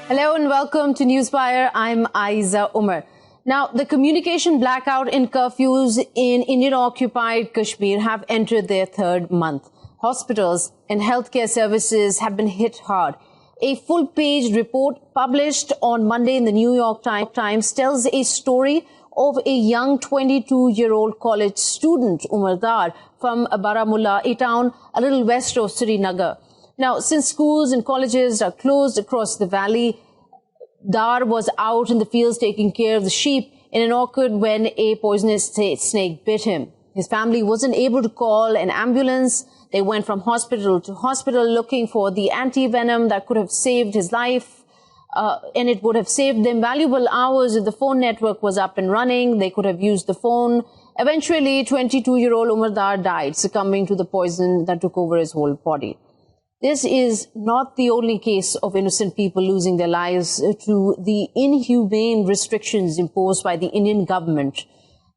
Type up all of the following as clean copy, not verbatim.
Hello and welcome to Newswire. I'm Ayza Omar. Now, the communication blackout and curfews in Indian-occupied Kashmir have entered their third month. Hospitals and healthcare services have been hit hard. A full-page report published on Monday in the New York Times tells a story of a young 22-year-old college student, Umar Dar, from Baramulla, a town a little west of Srinagar. Now, since schools and colleges are closed across the valley, Dar was out in the fields taking care of the sheep in an orchard when a poisonous snake bit him. His family wasn't able to call an ambulance. They went from hospital to hospital looking for the anti-venom that could have saved his life. And it would have saved them valuable hours if the phone network was up and running. They could have used the phone. Eventually, 22-year-old Umar Dar died, succumbing to the poison that took over his whole body. This is not the only case of innocent people losing their lives to the inhumane restrictions imposed by the Indian government.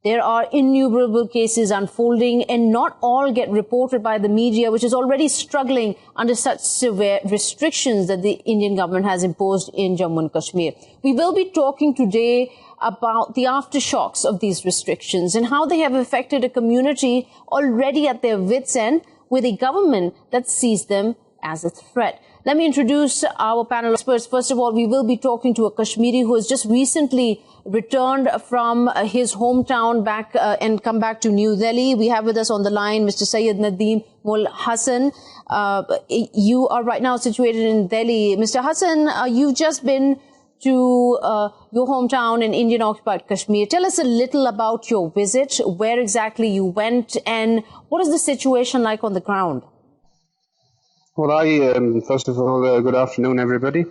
There are innumerable cases unfolding, and not all get reported by the media, which is already struggling under such severe restrictions that the Indian government has imposed in Jammu and Kashmir. We will be talking today about the aftershocks of these restrictions and how they have affected a community already at their wits' end, with a government that sees them as a threat. Let me introduce our panel experts. First of all, we will be talking to a Kashmiri who has just recently returned from his hometown back and come back to New Delhi. We have with us on the line Mr. Syed Nadeem Mul Hassan. You are right now situated in Delhi. Mr. Hassan, you've just been to your hometown in Indian-occupied Kashmir. Tell us a little about your visit, where exactly you went, and what is the situation like on the ground? Well, first of all, good afternoon, everybody.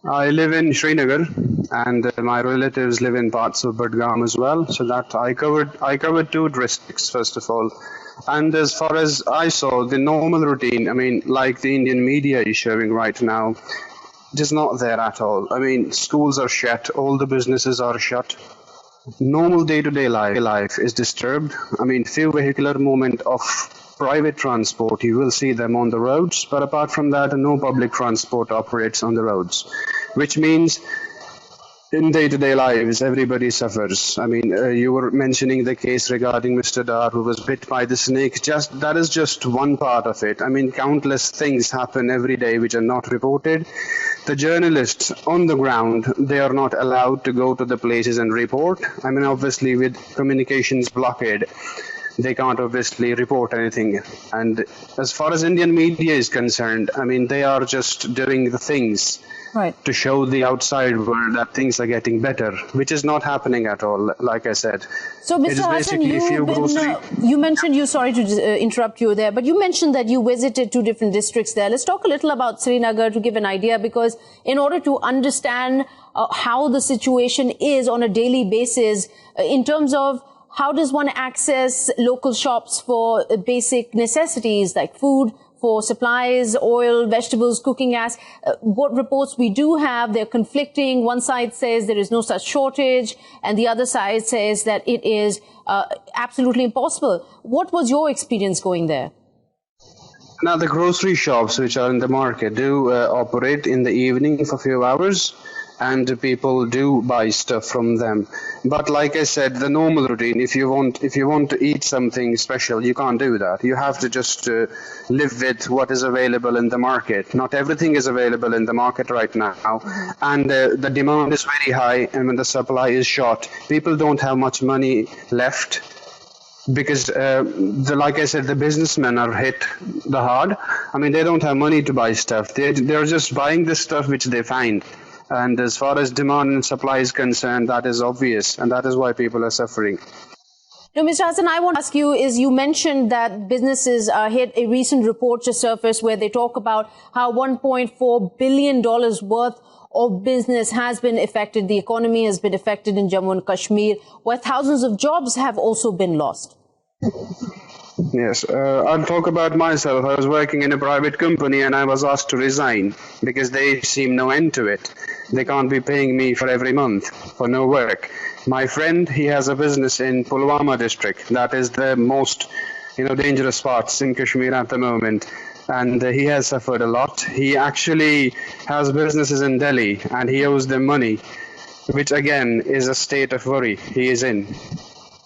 I live in Srinagar, and my relatives live in parts of Budgam as well. So that I covered two districts, first of all. And as far as I saw, the normal routine, I mean, like the Indian media is showing right now, it is not there at all. I mean, schools are shut, all the businesses are shut. Normal day-to-day life is disturbed. I mean, few vehicular movement of private transport, you will see them on the roads, but apart from that, no public transport operates on the roads, which means in day-to-day lives, everybody suffers. I mean, you were mentioning the case regarding Mr. Dar who was bit by the snake. That is just one part of it. I mean, countless things happen every day which are not reported. The journalists on the ground, they are not allowed to go to the places and report. I mean, obviously with communications blockade, they can't obviously report anything. And as far as Indian media is concerned, I mean, they are just doing the things to show the outside world that things are getting better, which is not happening at all, like I said. So, Mr. Hassan, you mentioned, sorry to interrupt you there, but you mentioned that you visited two different districts there. Let's talk a little about Srinagar to give an idea, because in order to understand how the situation is on a daily basis, in terms of how does one access local shops for basic necessities like food, for supplies, oil, vegetables, cooking gas? What reports we do have, they're conflicting. One side says there is no such shortage, and the other side says that it is absolutely impossible. What was your experience going there? Now, the grocery shops which are in the market do operate in the evening for a few hours, and people do buy stuff from them. But like I said, the normal routine, if you want to eat something special, you can't do that. You have to just live with what is available in the market. Not everything is available in the market right now, and the demand is very high, and when the supply is short, people don't have much money left, because like I said, the businessmen are hit the hard. I mean, they don't have money to buy stuff. They're just buying the stuff which they find. And as far as demand and supply is concerned, that is obvious, and that is why people are suffering. Now, Mr. Hassan, I want to ask you, you mentioned that businesses are hit. A recent report just surfaced where they talk about how $1.4 billion worth of business has been affected. The economy has been affected in Jammu and Kashmir, where thousands of jobs have also been lost. Yes, I'll talk about myself. I was working in a private company and I was asked to resign because they seem no end to it. They can't be paying me for every month for no work. My friend, he has a business in Pulwama district. That is the most dangerous parts in Kashmir at the moment. and he has suffered a lot. He actually has businesses in Delhi, and he owes them money, which again is a state of worry he is in.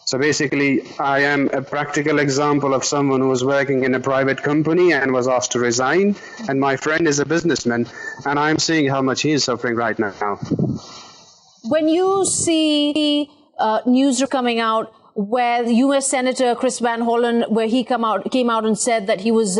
So basically, I am a practical example of someone who was working in a private company and was asked to resign. And my friend is a businessman, and I'm seeing how much he is suffering right now. When you see news coming out where the U.S. Senator Chris Van Hollen, where he came out and said that he was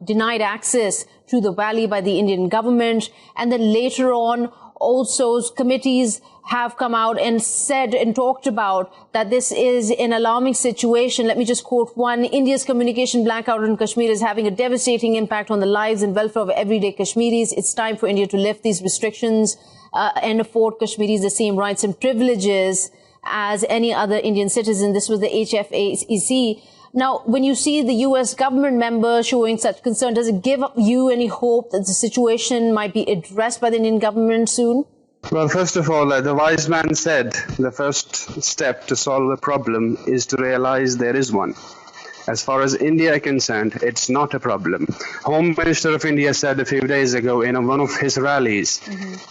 denied access to the valley by the Indian government, and then later on also committees have come out and said and talked about that this is an alarming situation. Let me just quote one. India's communication blackout in Kashmir is having a devastating impact on the lives and welfare of everyday Kashmiris. It's time for India to lift these restrictions and afford Kashmiris the same rights and privileges as any other Indian citizen. This was the HFAEC. Now, when you see the U.S. government members showing such concern, does it give you any hope that the situation might be addressed by the Indian government soon? Well, first of all, the wise man said the first step to solve a problem is to realize there is one. As far as India is concerned, it's not a problem. Home Minister of India said a few days ago in one of his rallies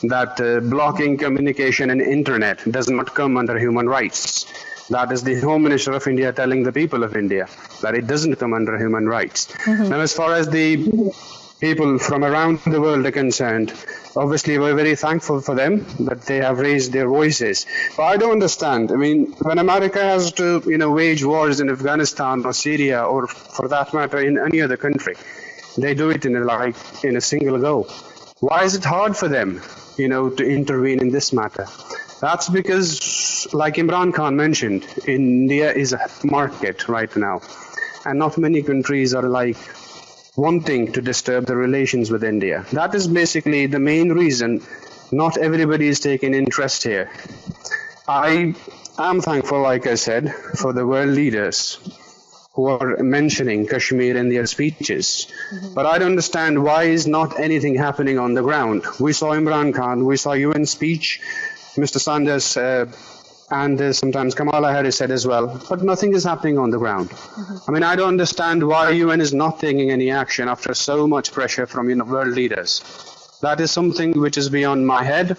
that blocking communication and internet does not come under human rights. That is the Home Minister of India telling the people of India that it doesn't come under human rights. Now, as far as the people from around the world are concerned, obviously we're very thankful for them that they have raised their voices. But I don't understand. I mean, when America has to, wage wars in Afghanistan or Syria, or for that matter in any other country, they do it in a single go. Why is it hard for them, to intervene in this matter? That's because, like Imran Khan mentioned, India is a market right now, and not many countries are wanting to disturb the relations with India. That is basically the main reason not everybody is taking interest here. I am thankful, like I said, for the world leaders who are mentioning Kashmir in their speeches. But I don't understand why is not anything happening on the ground. We saw Imran Khan, we saw UN speech, Mr. Sanders, and sometimes Kamala Harris said as well, but nothing is happening on the ground. I mean, I don't understand why UN is not taking any action after so much pressure from world leaders. That is something which is beyond my head.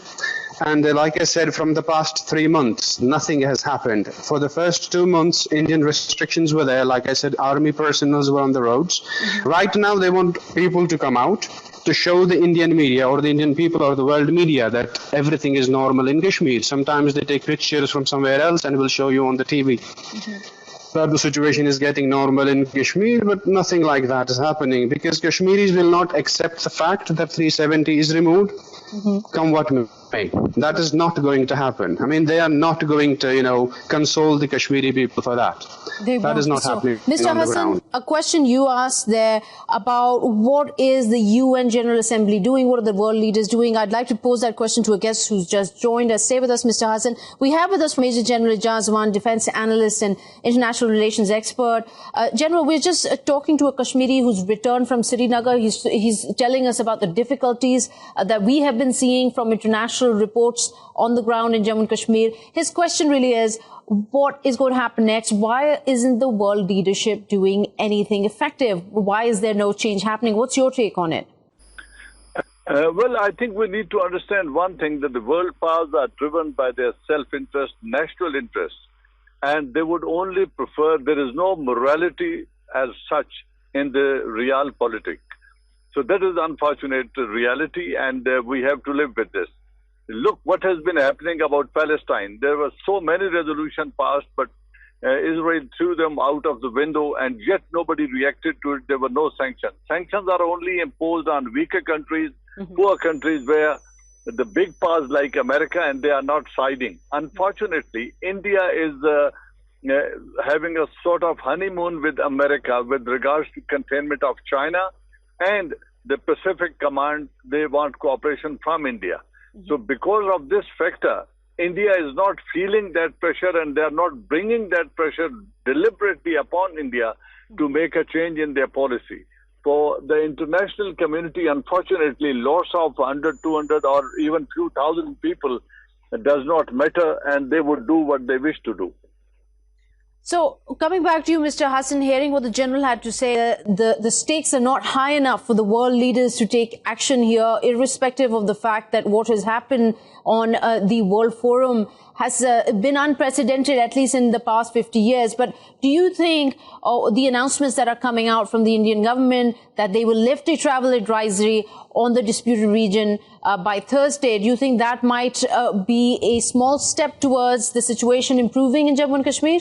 And like I said, from the past 3 months, nothing has happened. For the first 2 months, Indian restrictions were there. Like I said, army personnel were on the roads. Right now, they want people to come out to show the Indian media or the Indian people or the world media that everything is normal in Kashmir. Sometimes they take pictures from somewhere else and will show you on the TV that the situation is getting normal in Kashmir, but nothing like that is happening because Kashmiris will not accept the fact that 370 is removed, come what may. That is not going to happen. I mean, they are not going to, console the Kashmiri people for that. That is not happening Mr. on the Hassan, ground. a question you asked there about what is the UN General Assembly doing? What are the world leaders doing? I'd like to pose that question to a guest who's just joined us. Stay with us, Mr. Hassan. We have with us Major General Ayza Omar, defense analyst and international relations expert. General, we're just talking to a Kashmiri who's returned from Srinagar. He's telling us about the difficulties that we have been seeing from international reports on the ground in Jammu and Kashmir. His question really is, what is going to happen next? Why isn't the world leadership doing anything effective? Why is there no change happening? What's your take on it? Well, I think we need to understand one thing, that the world powers are driven by their self-interest, national interest, and they would only prefer, there is no morality as such in the realpolitik. So that is unfortunate reality, and we have to live with this. Look what has been happening about Palestine. There were so many resolutions passed, but Israel threw them out of the window, and yet nobody reacted to it. There were no sanctions. Sanctions are only imposed on weaker countries, poor countries where the big powers like America, and they are not siding. Unfortunately, India is having a sort of honeymoon with America with regards to containment of China, and the Pacific Command, they want cooperation from India. So because of this factor, India is not feeling that pressure, and they are not bringing that pressure deliberately upon India to make a change in their policy. For the international community, unfortunately, loss of 100, 200 or even few thousand people does not matter, and they would do what they wish to do. So, coming back to you, Mr. Hassan, hearing what the General had to say, the stakes are not high enough for the world leaders to take action here, irrespective of the fact that what has happened on the World Forum has been unprecedented, at least in the past 50 years. But do you think the announcements that are coming out from the Indian government that they will lift a travel advisory on the disputed region by Thursday, do you think that might be a small step towards the situation improving in Jammu and Kashmir?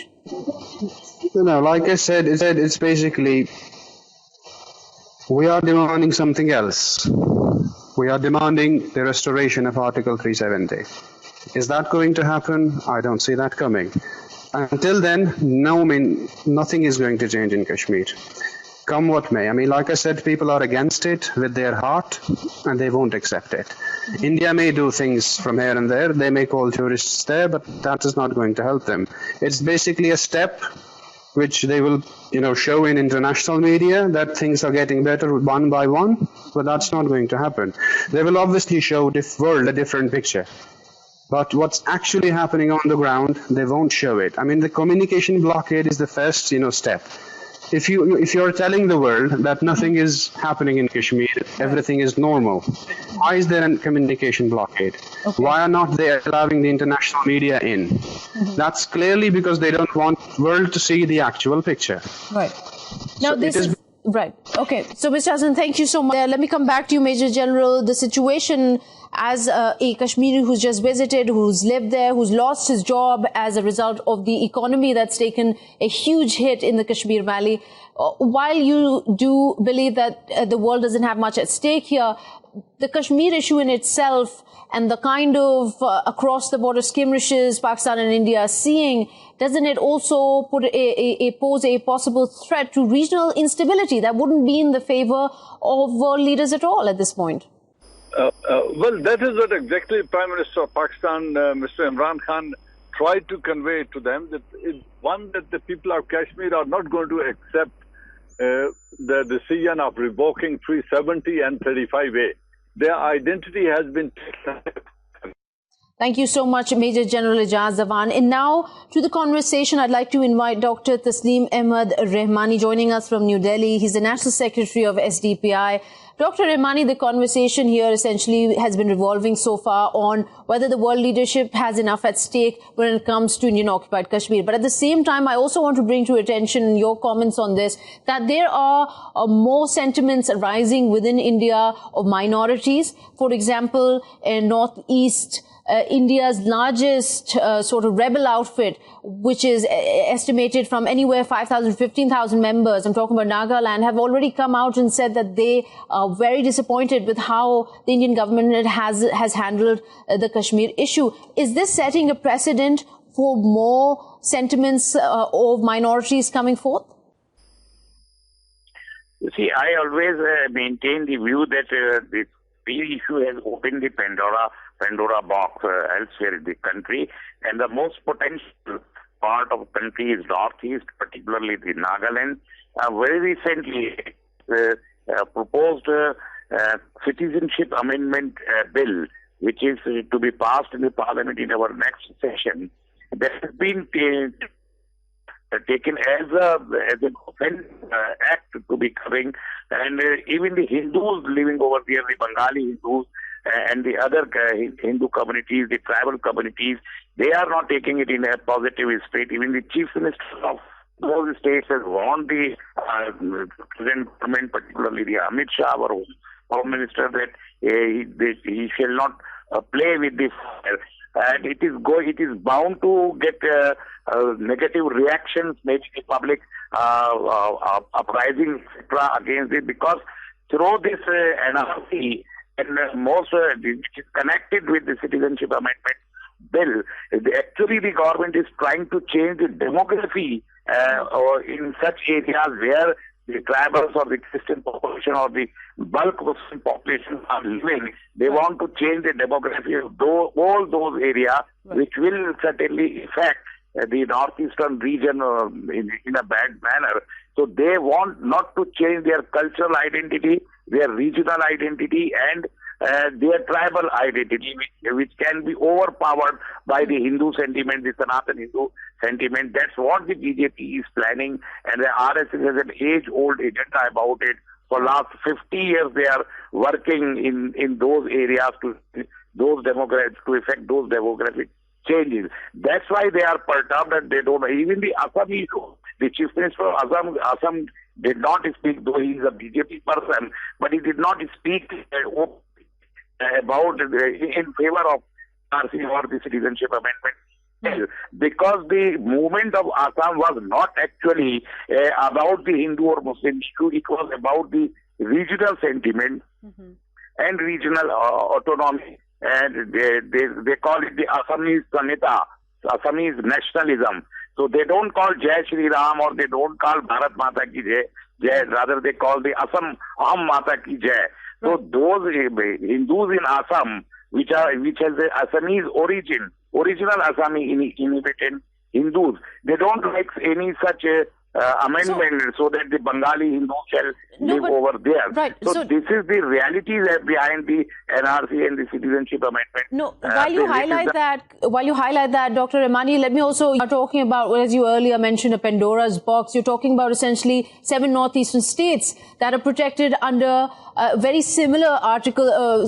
Like I said, it's basically, we are demanding something else. We are demanding the restoration of Article 370. Is that going to happen? I don't see that coming. Until then, nothing is going to change in Kashmir. Come what may. Like I said, people are against it with their heart and they won't accept it. India may do things from here and there. They may call tourists there, but that is not going to help them. It's basically a step which they will, show in international media that things are getting better one by one, but that's not going to happen. They will obviously show the world a different picture. But what's actually happening on the ground, they won't show it. The communication blockade is the first, step. If you're telling the world that nothing is happening in Kashmir, everything is normal, why is there a communication blockade? Okay. Why are not they allowing the international media in? That's clearly because they don't want the world to see the actual picture. Right. Now, right. Okay. So, Mr. Hassan, thank you so much. Let me come back to you, Major General. The situation as a Kashmiri who's just visited, who's lived there, who's lost his job as a result of the economy that's taken a huge hit in the Kashmir Valley. While you do believe that the world doesn't have much at stake here, the Kashmir issue in itself and the kind of across-the-border skirmishes Pakistan and India are seeing, doesn't it also pose a possible threat to regional instability that wouldn't be in the favor of world leaders at all at this point? Well, that is what exactly Prime Minister of Pakistan, Mr. Imran Khan, tried to convey to them, that the people of Kashmir are not going to accept the decision of revoking 370 and 35A. Their identity has been taken. Thank you so much, Major General Ayza Omar. And now to the conversation, I'd like to invite Dr. Tasneem Ahmed Rahmani joining us from New Delhi. He's the National Secretary of SDPI. Dr. Rahmani, the conversation here essentially has been revolving so far on whether the world leadership has enough at stake when it comes to Indian-occupied Kashmir. But at the same time, I also want to bring to attention your comments on this, that there are more sentiments arising within India of minorities. For example, in Northeast, India's largest sort of rebel outfit, which is estimated from anywhere 5,000, 15,000 members, I'm talking about Nagaland, have already come out and said that they are very disappointed with how the Indian government has handled the Kashmir issue. Is this setting a precedent for more sentiments of minorities coming forth? You see, I always maintain the view that this issue has opened the Pandora box elsewhere in the country, and the most potential part of the country is Northeast, particularly the Nagaland. Very recently proposed citizenship amendment bill, which is to be passed in the parliament in our next session, that has been taken as an offense act to be covering, and even the Hindus living over there, the Bengali Hindus and the other Hindu communities, the tribal communities, they are not taking it in a positive spirit. Even the chief minister of those states has warned the present government, particularly the Amit Shah, our home minister, that he shall not play with this fire. And it is bound to get negative reactions, maybe the public uprising, etc., against it, because through this NRC and most which is connected with the citizenship amendment bill, actually the government is trying to change the demography or in such areas where the tribals or the Christian population or the bulk Muslim population are living. They want to change the demography of all those areas, which will certainly affect the northeastern region in a bad manner. So they want not to change their cultural identity, their regional identity, and their tribal identity, which can be overpowered by the Hindu sentiment, the Sanatan Hindu sentiment. That's what the BJP is planning, and the RSS has an age-old agenda about it. For last 50 years, they are working in those areas to affect those demographic changes. That's why they are perturbed, and they don't. Even the Assamese, the chief minister of Assam did not speak, though he is a BJP person, but he did not speak about in favor of RC or the citizenship amendment. Because the movement of Assam was not actually about the Hindu or Muslim issue, it was about the regional sentiment and regional autonomy, and they call it the Assamese Samita, Assamese nationalism. So they don't call Jai Shri Ram, or they don't call Bharat Mata Ki Jai, rather they call the Assam Aham Mata Ki Jai. So those Hindus in Assam, which has the Assamese origin, original Assami inhabitant Hindus, they don't like any such amendment so that the Bengali Hindus shall live over there. Right. So this is the reality behind the NRC and the citizenship amendment. No, while you highlight that, Dr. Rahmani, let me also, you're talking about, as you earlier mentioned, a Pandora's box. You're talking about essentially 7 northeastern states that are protected under very similar article,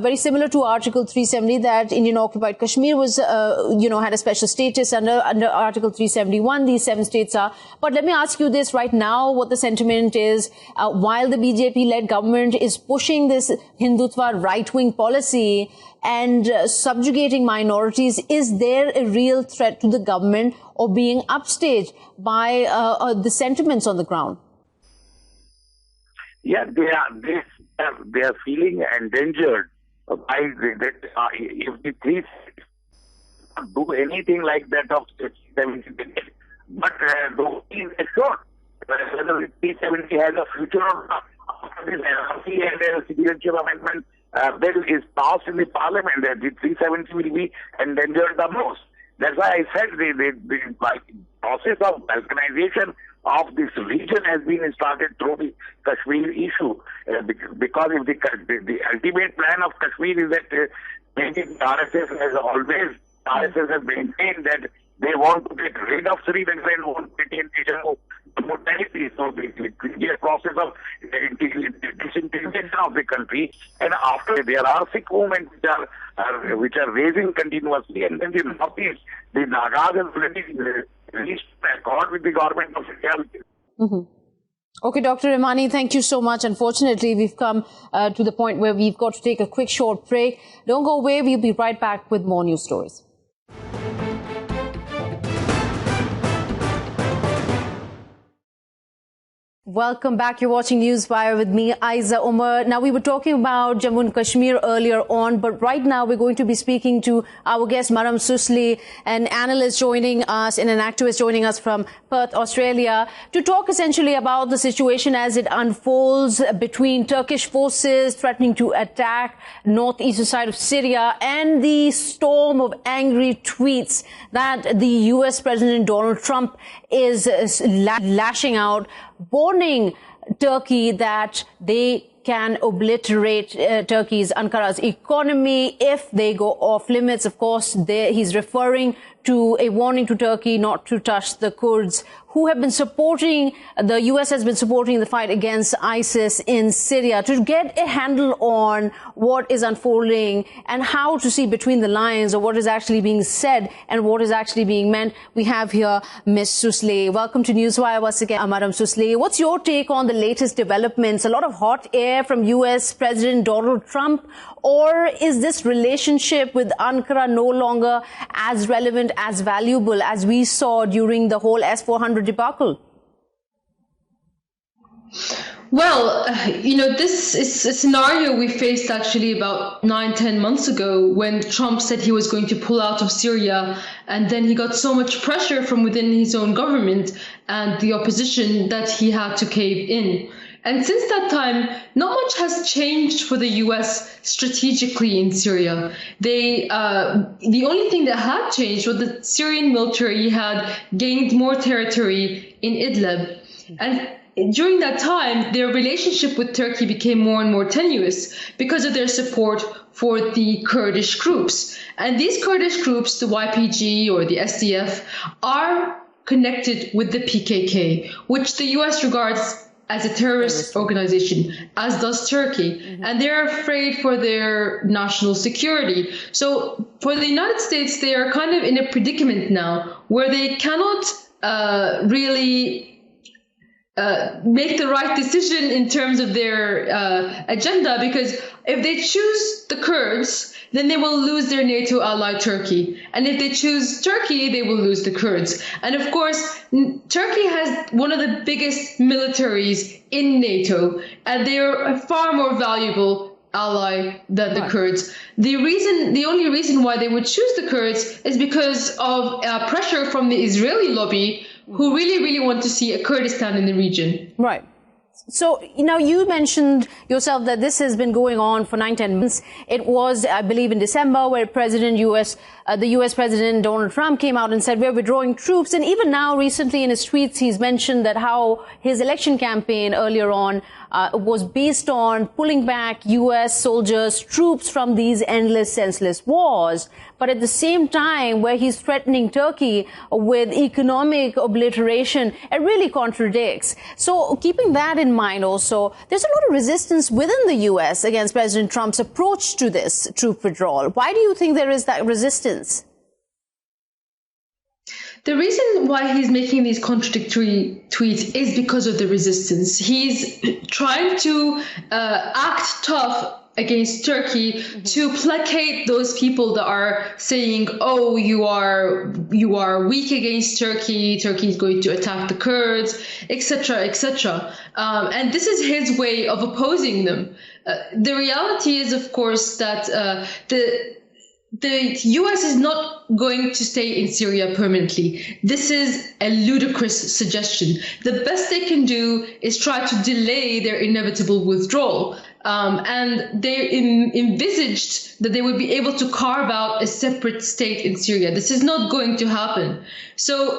very similar to Article 370 that Indian occupied Kashmir was, had a special status under Article 371. These 7 states are. But let me ask you this right now, what the sentiment is. While the BJP-led government is pushing this Hindutva right-wing policy and subjugating minorities, is there a real threat to the government or being upstaged by the sentiments on the ground? Yeah, they are feeling endangered by if the three do anything like that of 370, but those things are short. Whether the 370 has a future or not, after this NRC and citizenship amendment bill is passed in the parliament, the 370 will be endangered the most. That's why I said the process of balkanization of this region has been started through the Kashmir issue. Because if the ultimate plan of Kashmir is that RSS has maintained that they want to get rid of Srinagar and want to retain mortality. So it will be a process of disintegration of the country. And after, there are Sikh movements which are raising continuously. And then the Northeast, the Nagas have already reached an accord with the government of India. Okay, Dr. Rahmani, thank you so much. Unfortunately, we've come to the point where we've got to take a quick short break. Don't go away. We'll be right back with more news stories. Welcome back. You're watching Newswire with me, Ayza Omar. Now, we were talking about Jammu and Kashmir earlier on, but right now we're going to be speaking to our guest, Maram Susli, an analyst joining us and an activist joining us from Perth, Australia, to talk essentially about the situation as it unfolds between Turkish forces threatening to attack northeastern side of Syria and the storm of angry tweets that the US President Donald Trump is lashing out, warning Turkey that they can obliterate Ankara's economy if they go off limits. Of course, he's referring to a warning to Turkey not to touch the Kurds, who have been supporting, the US has been supporting the fight against ISIS in Syria. To get a handle on what is unfolding and how to see between the lines of what is actually being said and what is actually being meant, we have here Ms. Susli. Welcome to Newswire once again, Madam Susli. What's your take on the latest developments? A lot of hot air from US President Donald Trump, or is this relationship with Ankara no longer as relevant, as valuable as we saw during the whole S-400 debacle? Well, this is a scenario we faced actually about 9-10 months ago when Trump said he was going to pull out of Syria, and then he got so much pressure from within his own government and the opposition that he had to cave in. And since that time, not much has changed for the US strategically in Syria. The only thing that had changed was the Syrian military had gained more territory in Idlib. And during that time, their relationship with Turkey became more and more tenuous because of their support for the Kurdish groups. And these Kurdish groups, the YPG or the SDF, are connected with the PKK, which the US regards as a terrorist organization, as does Turkey. And they're afraid for their national security. So for the United States, they are kind of in a predicament now where they cannot really make the right decision in terms of their agenda, because if they choose the Kurds, then they will lose their NATO ally Turkey. And if they choose Turkey, they will lose the Kurds. And of course, Turkey has one of the biggest militaries in NATO, and they are a far more valuable ally than the Kurds. The only reason why they would choose the Kurds is because of pressure from the Israeli lobby, who really want to see a Kurdistan in the region. Right. So, now you mentioned yourself that this has been going on for 9-10 months. It was, I believe, in December where the US President Donald Trump came out and said, we're withdrawing troops. And even now, recently in his tweets, he's mentioned that how his election campaign earlier on was based on pulling back US soldiers, troops from these endless, senseless wars. But at the same time, where he's threatening Turkey with economic obliteration, it really contradicts. So keeping that in mind also, there's a lot of resistance within the US against President Trump's approach to this troop withdrawal. Why do you think there is that resistance? The reason why he's making these contradictory tweets is because of the resistance. He's trying to act tough against Turkey to placate those people that are saying, oh, you are weak against Turkey, Turkey is going to attack the Kurds, etc., etc. And this is his way of opposing them. The reality is, of course, that the US is not going to stay in Syria permanently. This is a ludicrous suggestion. The best they can do is try to delay their inevitable withdrawal. And they envisaged that they would be able to carve out a separate state in Syria. This is not going to happen. So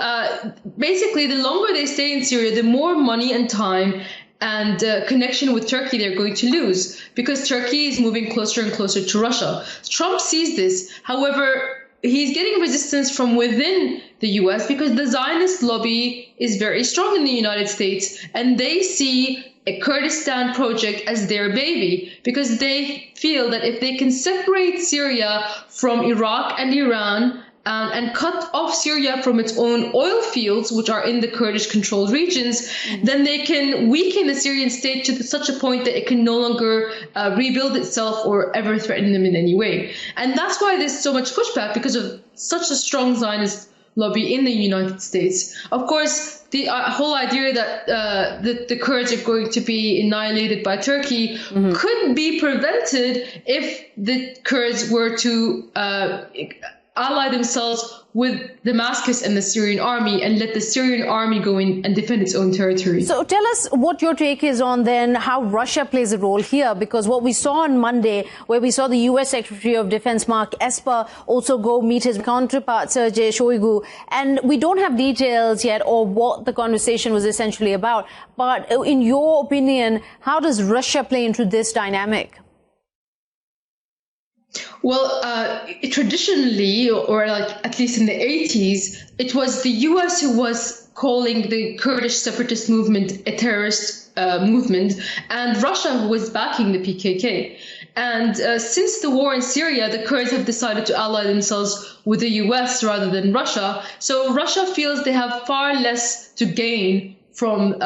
basically, the longer they stay in Syria, the more money and time and connection with Turkey they're going to lose, because Turkey is moving closer and closer to Russia. Trump sees this. However, he's getting resistance from within the US because the Zionist lobby is very strong in the United States, and they see a Kurdistan project as their baby, because they feel that if they can separate Syria from Iraq and Iran and cut off Syria from its own oil fields, which are in the Kurdish-controlled regions, then they can weaken the Syrian state to such a point that it can no longer rebuild itself or ever threaten them in any way. And that's why there's so much pushback, because of such a strong Zionist lobby in the United States. Of course, the whole idea that the Kurds are going to be annihilated by Turkey could be prevented if the Kurds were to ally themselves with Damascus and the Syrian army and let the Syrian army go in and defend its own territory. So tell us what your take is on then how Russia plays a role here, because what we saw on Monday, where we saw the US Secretary of Defense Mark Esper also go meet his counterpart Sergei Shoigu, and we don't have details yet or what the conversation was essentially about. But in your opinion, how does Russia play into this dynamic? Well, traditionally, or like at least in the 80s, it was the US who was calling the Kurdish separatist movement a terrorist movement, and Russia who was backing the PKK. And since the war in Syria, the Kurds have decided to ally themselves with the US rather than Russia. So Russia feels they have far less to gain from,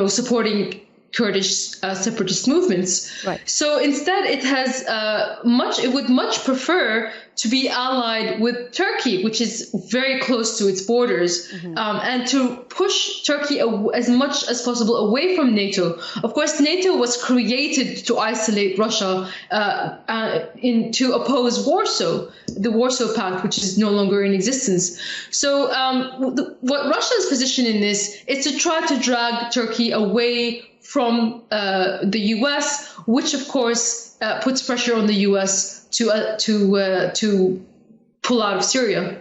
supporting Kurdish separatist movements. Right. So instead, it would much prefer to be allied with Turkey, which is very close to its borders, and to push Turkey as much as possible away from NATO. Of course, NATO was created to isolate Russia to oppose Warsaw, the Warsaw Pact, which is no longer in existence. So what Russia's position in this is to try to drag Turkey away from the US, which of course puts pressure on the US to pull out of Syria.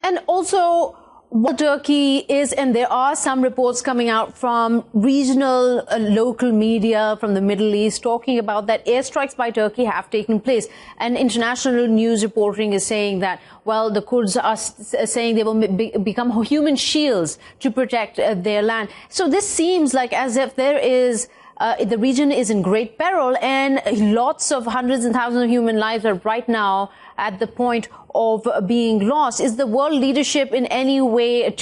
And also, what Turkey is, and there are some reports coming out from regional local media from the Middle East talking about that airstrikes by Turkey have taken place. And international news reporting is saying that, well, the Kurds are saying they will become human shields to protect their land. So this seems like as if there is the region is in great peril, and lots of hundreds and thousands of human lives are right now at the point of being lost. Is the world leadership in any way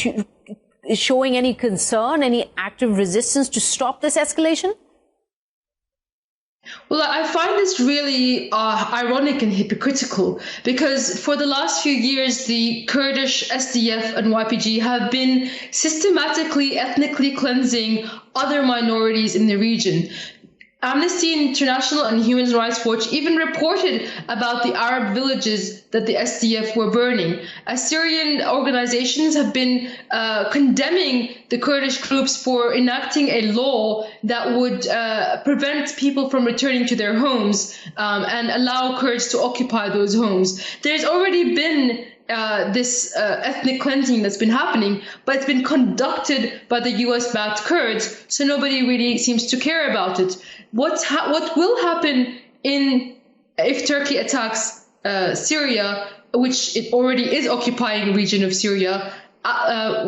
showing any concern, any active resistance to stop this escalation? Well, I find this really ironic and hypocritical, because for the last few years, the Kurdish SDF and YPG have been systematically ethnically cleansing other minorities in the region. Amnesty International and Human Rights Watch even reported about the Arab villages that the SDF were burning. Syrian organizations have been condemning the Kurdish groups for enacting a law that would prevent people from returning to their homes and allow Kurds to occupy those homes. There's already been this ethnic cleansing that's been happening, but it's been conducted by the US-backed Kurds, so nobody really seems to care about it. What will happen if Turkey attacks Syria, which it already is occupying a region of Syria?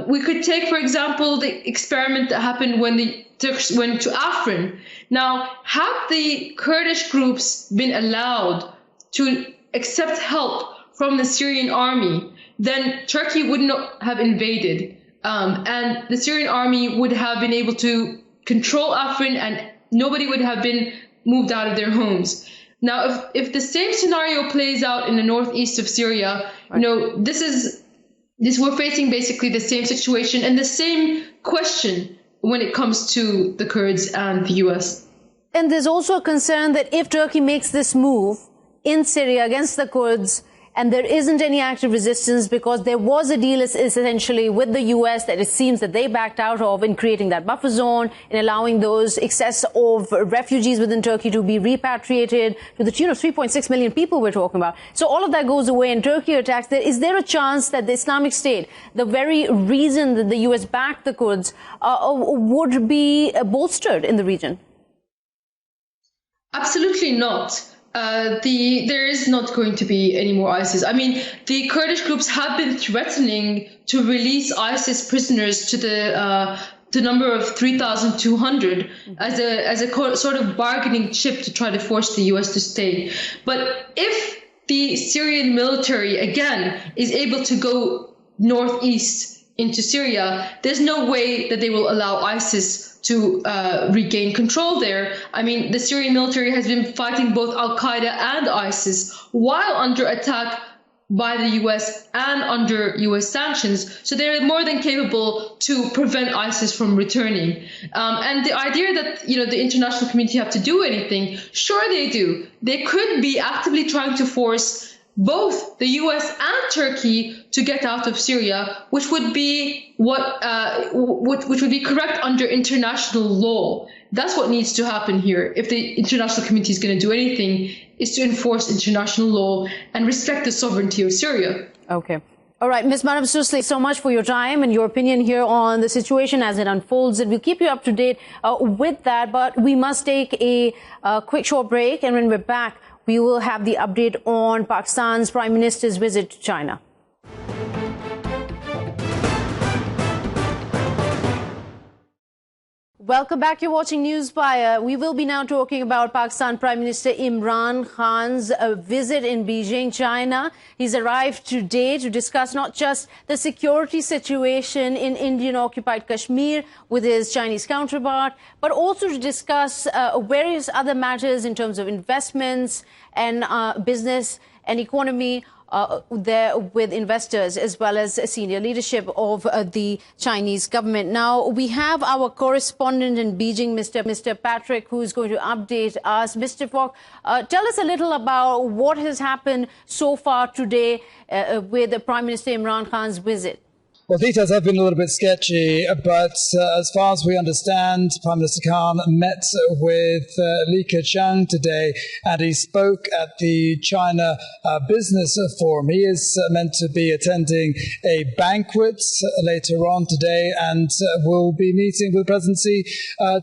We could take, for example, the experiment that happened when the Turks went to Afrin. Now, had the Kurdish groups been allowed to accept help from the Syrian army, then Turkey would not have invaded. And the Syrian army would have been able to control Afrin, and nobody would have been moved out of their homes. Now, if the same scenario plays out in the northeast of Syria, we're facing basically the same situation and the same question when it comes to the Kurds and the US. And there's also a concern that if Turkey makes this move in Syria against the Kurds, and there isn't any active resistance, because there was a deal essentially with the US that it seems that they backed out of in creating that buffer zone, in allowing those excess of refugees within Turkey to be repatriated to the tune of 3.6 million people we're talking about. So all of that goes away and Turkey attacks. Is there a chance that the Islamic State, the very reason that the US backed the Kurds, would be bolstered in the region? Absolutely not. There is not going to be any more ISIS. I mean, the Kurdish groups have been threatening to release ISIS prisoners to the number of 3,200 as a sort of bargaining chip to try to force the US to stay. But if the Syrian military, again, is able to go northeast into Syria, there's no way that they will allow ISIS to regain control there. I mean, the Syrian military has been fighting both Al-Qaeda and ISIS while under attack by the US and under US sanctions. So they're more than capable to prevent ISIS from returning. And the idea that, the international community have to do anything, sure they do. They could be actively trying to force both the US and Turkey to get out of Syria, which would be which would be correct under international law. That's what needs to happen here. If the international community is going to do anything, is to enforce international law and respect the sovereignty of Syria. Okay. All right, Ms. Madam Susli, so much for your time and your opinion here on the situation as it unfolds. And we'll keep you up to date with that. But we must take a quick short break. And when we're back, we will have the update on Pakistan's Prime Minister's visit to China. Welcome back. You're watching Newswire. We will be now talking about Pakistan Prime Minister Imran Khan's visit in Beijing, China. He's arrived today to discuss not just the security situation in Indian-occupied Kashmir with his Chinese counterpart, but also to discuss various other matters in terms of investments and business and economy there with investors as well as senior leadership of the Chinese government. Now, we have our correspondent in Beijing, Mr. Patrick, who is going to update us. Mr. Falk, tell us a little about what has happened so far today with Prime Minister Imran Khan's visit. Well, details have been a little bit sketchy, but as far as we understand, Prime Minister Khan met with Li Keqiang today, and he spoke at the China Business Forum. He is meant to be attending a banquet later on today, and will be meeting with the presidency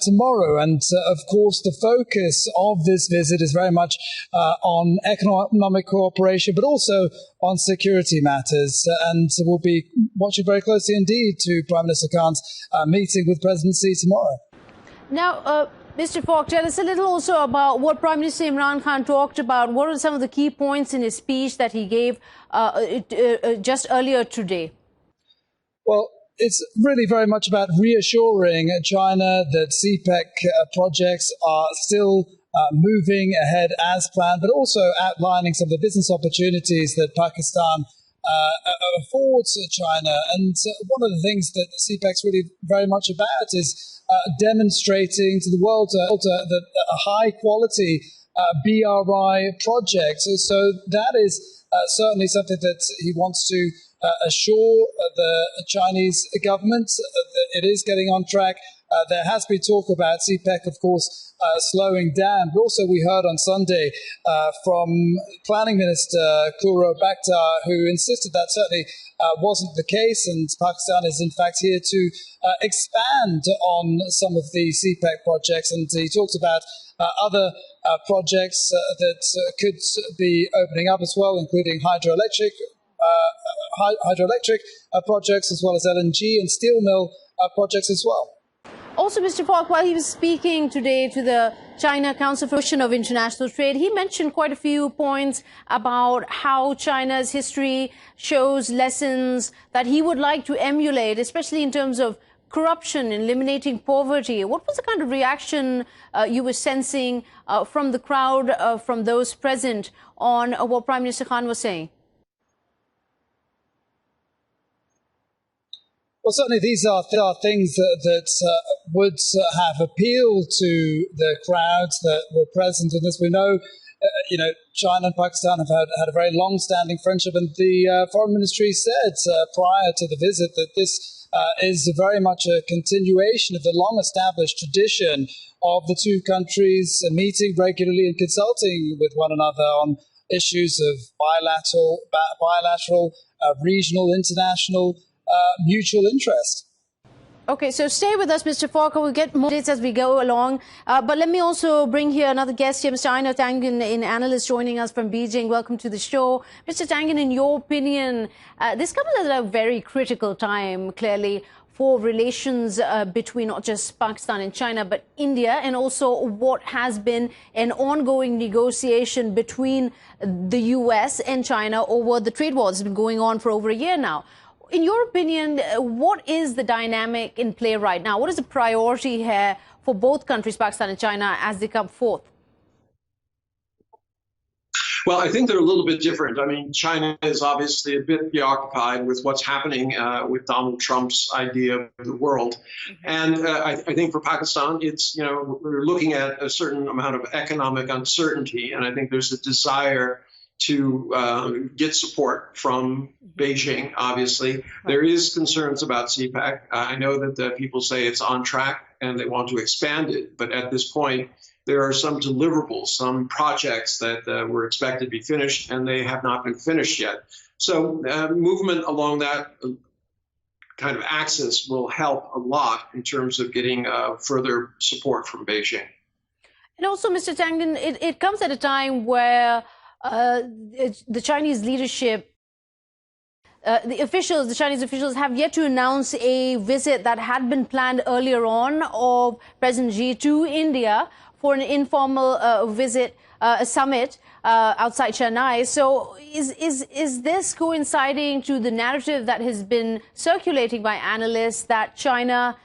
tomorrow. And of course, the focus of this visit is very much on economic cooperation, but also on security matters. And we'll be watching very closely indeed to Prime Minister Khan's meeting with presidency tomorrow. Now, Mr. Falk, tell us a little also about what Prime Minister Imran Khan talked about. What are some of the key points in his speech that he gave just earlier today? Well, it's really very much about reassuring China that CPEC projects are still moving ahead as planned, but also outlining some of the business opportunities that Pakistan affords China. And one of the things that the CPEC's really very much about is demonstrating to the world that a high-quality BRI project. So that is certainly something that he wants to assure the Chinese government that it is getting on track. There has been talk about CPEC, of course, slowing down. But also we heard on Sunday from Planning Minister Kuro Bakhtar, who insisted that certainly wasn't the case, and Pakistan is in fact here to expand on some of the CPEC projects. And he talked about other projects that could be opening up as well, including hydroelectric projects, as well as LNG and steel mill projects as well. Also, Mr. Falk, while he was speaking today to the China Council for International Trade, he mentioned quite a few points about how China's history shows lessons that he would like to emulate, especially in terms of corruption, eliminating poverty. What was the kind of reaction you were sensing from the crowd, from those present, on what Prime Minister Khan was saying? Well, certainly these are things that would have appealed to the crowds that were present in this. We know, China and Pakistan have had a very long-standing friendship, and the Foreign Ministry said prior to the visit that this is very much a continuation of the long-established tradition of the two countries meeting regularly and consulting with one another on issues of bilateral, regional, international, mutual interest. Okay, so stay with us, Mr. Falk. We'll get more updates as we go along. But let me also bring here another guest here, Mr. Ayza Omar, an analyst joining us from Beijing. Welcome to the show. Mr. Tangan, in your opinion, this comes at a very critical time, clearly, for relations between not just Pakistan and China, but India, and also what has been an ongoing negotiation between the US and China over the trade war. It's been going on for over a year now. In your opinion, what is the dynamic in play right now? What is the priority here for both countries, Pakistan and China, as they come forth? Well, I think they're a little bit different. I mean, China is obviously a bit preoccupied with what's happening with Donald Trump's idea of the world. And I think for Pakistan, it's, we're looking at a certain amount of economic uncertainty. And I think there's a desire to get support from Beijing, obviously. There is concerns about CPEC. I know that people say it's on track and they want to expand it. But at this point, there are some deliverables, some projects that were expected to be finished, and they have not been finished yet. So movement along that kind of axis will help a lot in terms of getting further support from Beijing. And also, Mr. Tangan, it comes at a time where the Chinese leadership, the Chinese officials have yet to announce a visit that had been planned earlier on of President Xi to India for an informal visit, a summit outside Chennai. So is this coinciding to the narrative that has been circulating by analysts that China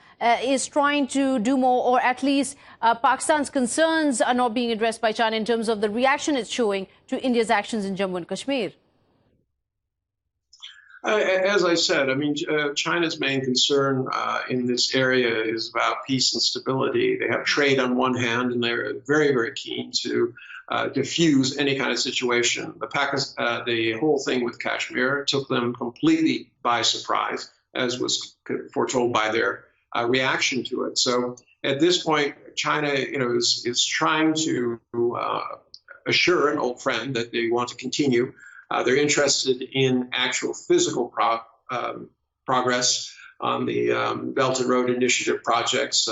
is trying to do more, or at least Pakistan's concerns are not being addressed by China in terms of the reaction it's showing to India's actions in Jammu and Kashmir? As I said, I mean, China's main concern in this area is about peace and stability. They have trade on one hand, and they're very, very keen to diffuse any kind of situation. The whole thing with Kashmir took them completely by surprise. as was foretold by their reaction to it. So at this point, China, is trying to assure an old friend that they want to continue. They're interested in actual physical progress on the Belt and Road Initiative projects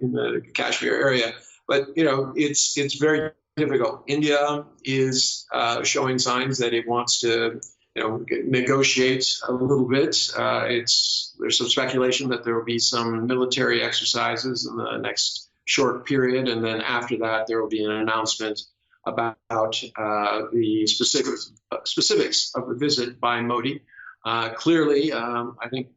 in the Kashmir area. But, it's very difficult. India is showing signs that it wants to, negotiate a little bit. There's some speculation that there will be some military exercises in the next short period, and then after that there will be an announcement about the specifics of the visit by Modi. Clearly, I think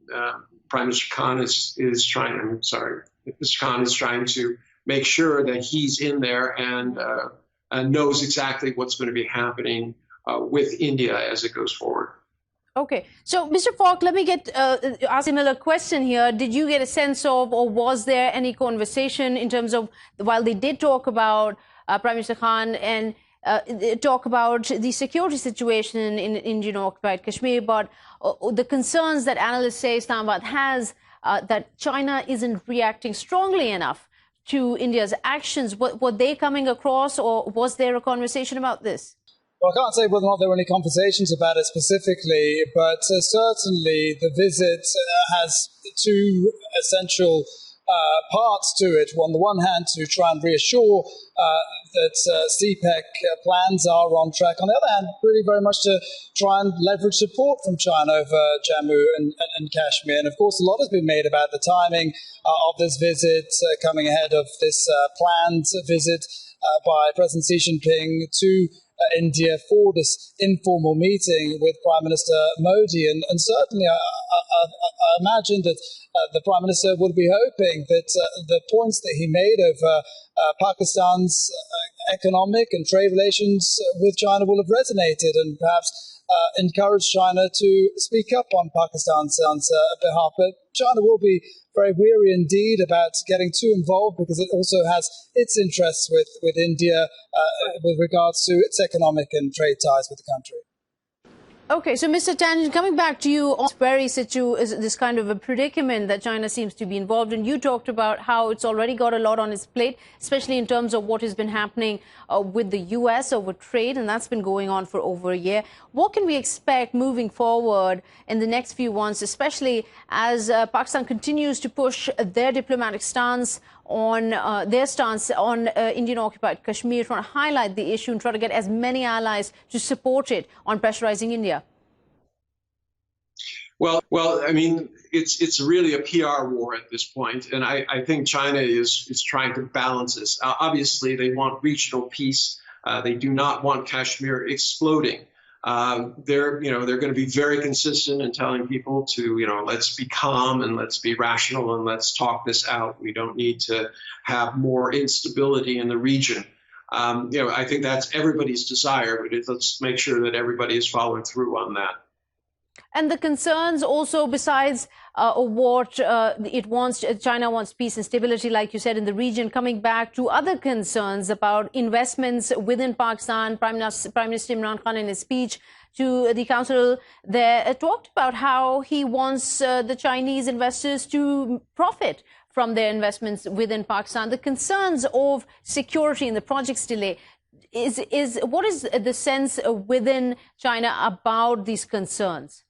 Prime Minister Khan is trying. Mr. Khan is trying to make sure that he's in there and knows exactly what's going to be happening with India as it goes forward. Okay, so Mr. Falk, let me ask another question here. Did you get a sense of, or was there any conversation in terms of, while they did talk about Prime Minister Khan and talk about the security situation in Indian-occupied Kashmir, but the concerns that analysts say Islamabad has that China isn't reacting strongly enough to India's actions? Were they coming across, or was there a conversation about this? Well, I can't say whether or not there were any conversations about it specifically, but certainly the visit has two essential parts to it. On the one hand, to try and reassure that CPEC plans are on track. On the other hand, really very much to try and leverage support from China over Jammu and Kashmir. And of course, a lot has been made about the timing of this visit coming ahead of this planned visit by President Xi Jinping to India for this informal meeting with Prime Minister Modi. And certainly I imagine that the Prime Minister would be hoping that the points that he made over Pakistan's economic and trade relations with China will have resonated and perhaps encouraged China to speak up on Pakistan's behalf. But China will be very weary indeed about getting too involved, because it also has its interests with India with regards to its economic and trade ties with the country. Okay, so Mr. Tangent, coming back to you on this kind of a predicament that China seems to be involved in. You talked about how it's already got a lot on its plate, especially in terms of what has been happening with the U.S. over trade, and that's been going on for over a year. What can we expect moving forward in the next few months, especially as Pakistan continues to push their diplomatic stance on Indian-occupied Kashmir, trying to highlight the issue and try to get as many allies to support it on pressurizing India? Well, I mean, it's really a PR war at this point, and I think China is trying to balance this. Obviously, they want regional peace. They do not want Kashmir exploding. They're going to be very consistent in telling people to, let's be calm and let's be rational and let's talk this out. We don't need to have more instability in the region. I think that's everybody's desire, but let's make sure that everybody is following through on that. And the concerns also, besides what China wants peace and stability, like you said, in the region, coming back to other concerns about investments within Pakistan. Prime Minister Imran Khan, in his speech to the council there, talked about how he wants the Chinese investors to profit from their investments within Pakistan. The concerns of security and the project's delay, what is the sense within China about these concerns?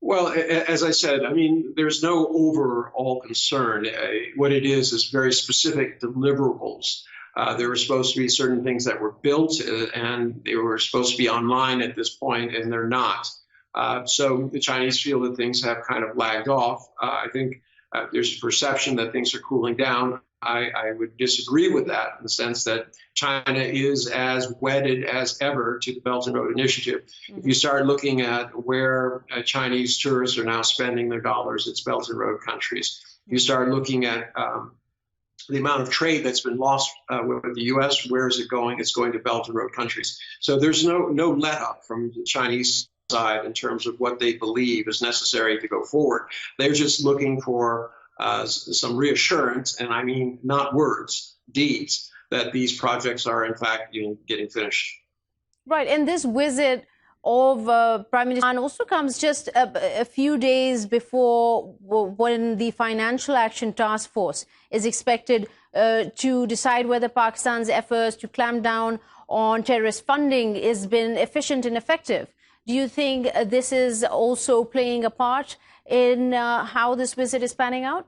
Well, as I said, I mean, there's no overall concern. What it is very specific deliverables. There were supposed to be certain things that were built and they were supposed to be online at this point, and they're not. So the Chinese feel that things have kind of lagged off. I think there's a perception that things are cooling down. I would disagree with that in the sense that China is as wedded as ever to the Belt and Road Initiative. Mm-hmm. If you start looking at where Chinese tourists are now spending their dollars, it's Belt and Road countries. If you start looking at the amount of trade that's been lost with the U.S., where is it going? It's going to Belt and Road countries. So there's no let up from the Chinese side in terms of what they believe is necessary to go forward. They're just looking for some reassurance, and I mean not words, deeds, that these projects are in fact getting finished. Right, and this visit of Prime Minister Khan also comes just a few days before when the Financial Action Task Force is expected to decide whether Pakistan's efforts to clamp down on terrorist funding has been efficient and effective. Do you think this is also playing a part in how this visit is panning out?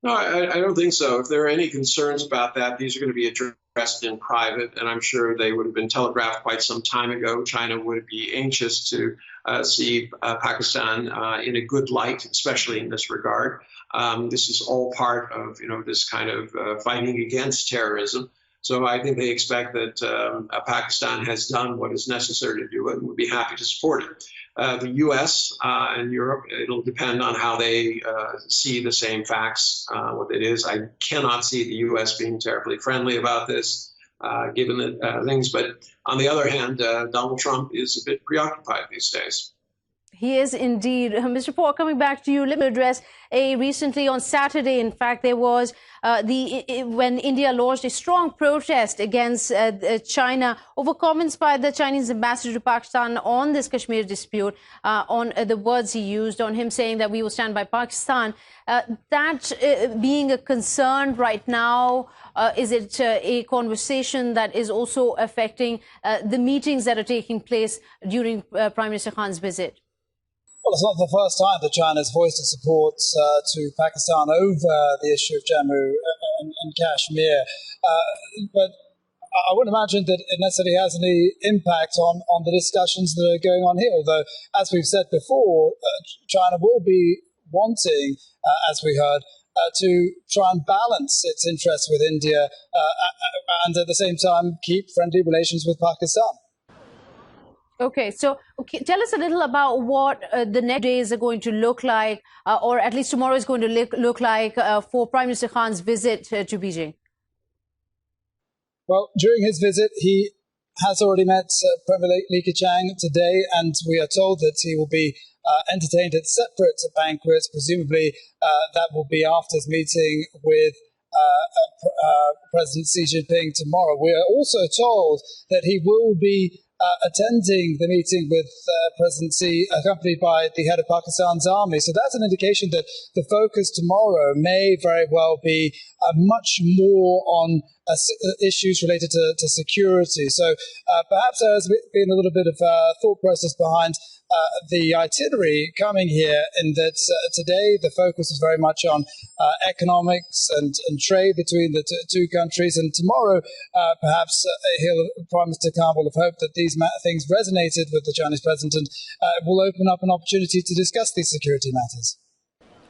No, I don't think so. If there are any concerns about that, these are going to be addressed in private, and I'm sure they would have been telegraphed quite some time ago. China would be anxious to see Pakistan in a good light, especially in this regard. This is all part of, this kind of fighting against terrorism. So I think they expect that Pakistan has done what is necessary to do it and would be happy to support it. The U.S. And Europe, it'll depend on how they see the same facts, what it is. I cannot see the U.S. being terribly friendly about this, given the things. But on the other hand, Donald Trump is a bit preoccupied these days. He is indeed. Mr. Paul, coming back to you, let me address recently on Saturday, in fact, there was when India launched a strong protest against China over comments by the Chinese ambassador to Pakistan on this Kashmir dispute, on the words he used, on him saying that we will stand by Pakistan. That being a concern right now, is it a conversation that is also affecting the meetings that are taking place during Prime Minister Khan's visit? Well, it's not the first time that China has voiced its support to Pakistan over the issue of Jammu and Kashmir. But I wouldn't imagine that it necessarily has any impact on the discussions that are going on here. Although, as we've said before, China will be wanting, as we heard, to try and balance its interests with India and at the same time keep friendly relations with Pakistan. Okay, so tell us a little about what the next days are going to look like, or at least tomorrow is going to look like for Prime Minister Khan's visit to Beijing. Well, during his visit, he has already met Premier Li Keqiang today, and we are told that he will be entertained at separate banquets. Presumably, that will be after his meeting with President Xi Jinping tomorrow. We are also told that he will be attending the meeting with President Xi, accompanied by the head of Pakistan's army. So that's an indication that the focus tomorrow may very well be much more on issues related to security. So perhaps there has been a little bit of thought process behind the itinerary coming here, in that today the focus is very much on economics and trade between the two countries, and tomorrow perhaps Prime Minister Khan will have hoped that these things resonated with the Chinese president and will open up an opportunity to discuss these security matters.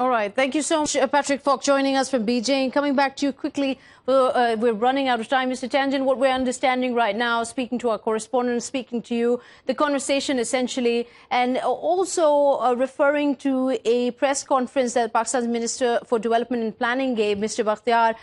All right. Thank you so much, Patrick Falk, joining us from Beijing. Coming back to you quickly, we're running out of time. Mr. Tangent, what we're understanding right now, speaking to our correspondent, speaking to you, the conversation essentially, and also referring to a press conference that Pakistan's Minister for Development and Planning gave, Mr. Bakhtiar,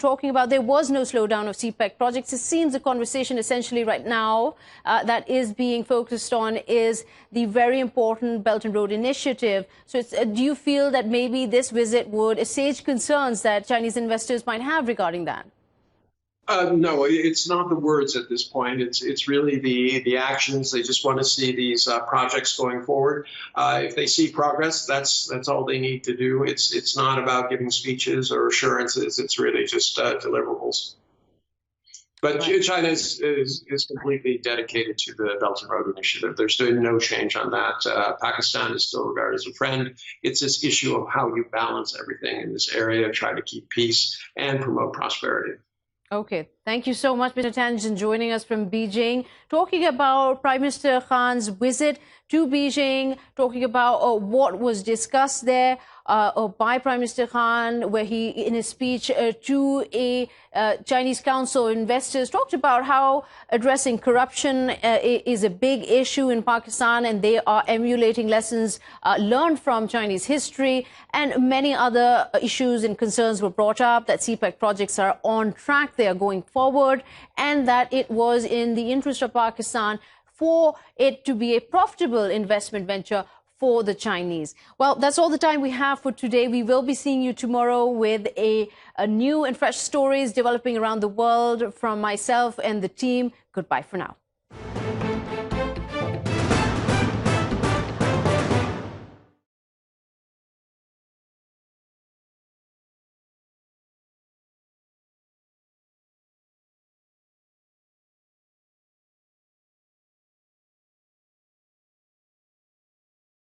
talking about there was no slowdown of CPEC projects. It seems the conversation essentially right now that is being focused on is the very important Belt and Road Initiative. So do you feel that maybe this visit would assuage concerns that Chinese investors might have regarding that? No, it's not the words at this point. It's really the actions. They just want to see these projects going forward. If they see progress, that's all they need to do. It's not about giving speeches or assurances. It's really just deliverables. But China is completely dedicated to the Belt and Road Initiative. There's been no change on that. Pakistan is still regarded as a friend. It's this issue of how you balance everything in this area, try to keep peace and promote prosperity. Okay, thank you so much, Mr. Tangent, joining us from Beijing, talking about Prime Minister Khan's visit to Beijing, talking about what was discussed there by Prime Minister Khan, where he, in his speech to a Chinese Council of Investors, talked about how addressing corruption is a big issue in Pakistan, and they are emulating lessons learned from Chinese history, and many other issues and concerns were brought up, that CPEC projects are on track, they are going forward, and that it was in the interest of Pakistan for it to be a profitable investment venture for the Chinese. Well, that's all the time we have for today. We will be seeing you tomorrow with a new and fresh stories developing around the world from myself and the team. Goodbye for now.